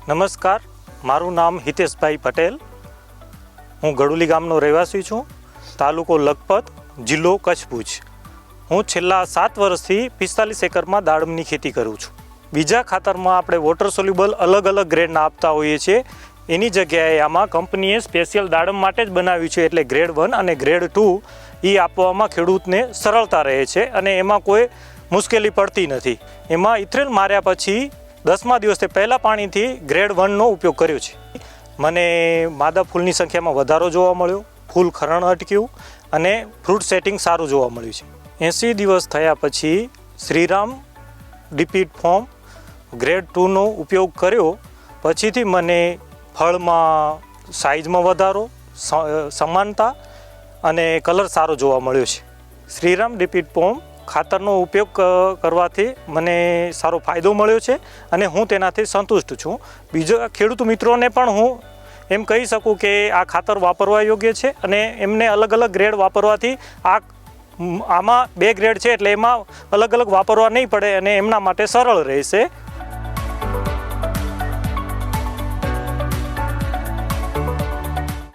નમસ્કાર, મારું નામ હિતેશભાઈ પટેલ. હું ગડુલી ગામનો રહેવાસી છું. તાલુકો લખપત, જિલ્લો કચ્છ ભુજ. હું છેલ્લા 7 વર્ષથી 45 એકરમાં દાડમની ખેતી કરું છું. બીજા ખાતરમાં આપણે વોટર સોલ્યુબલ અલગ અલગ ગ્રેડના આપતા હોઈએ છીએ. એની જગ્યાએ આમાં કંપનીએ સ્પેશિયલ દાડમ માટે જ બનાવ્યું છે, એટલે ગ્રેડ 1 અને ગ્રેડ 2 એ આપવામાં ખેડૂતને સરળતા રહે છે અને એમાં કોઈ મુશ્કેલી પડતી નથી. એમાં ઇથ્રેલ માર્યા પછી 10મા દિવસે પહેલાં પાણીથી ગ્રેડ 1નો ઉપયોગ કર્યો છે. મને માદા ફૂલની સંખ્યામાં વધારો જોવા મળ્યો, ફૂલ ખરણ અટક્યું અને ફ્રૂટ સેટિંગ સારું જોવા મળ્યું છે. 80 દિવસ થયા પછી શ્રીરામ ડિપીટ ફોર્મ ગ્રેડ 2નો ઉપયોગ કર્યો પછીથી મને ફળમાં સાઇઝમાં વધારો, સમાનતા અને કલર સારો જોવા મળ્યો છે. શ્રીરામ ડિપીટ ફોર્મ ખાતરનો ઉપયોગ કરવાથી મને સારો ફાયદો મળ્યો છે અને હું તેનાથી સંતુષ્ટ છું. બીજા ખેડૂત મિત્રોને પણ હું એમ કહી શકું કે આ ખાતર વાપરવા યોગ્ય છે અને એમને અલગ અલગ ગ્રેડ વાપરવાથી આમાં 2 ગ્રેડ છે એટલે એમાં અલગ અલગ વાપરવા નહીં પડે અને એમના માટે સરળ રહેશે.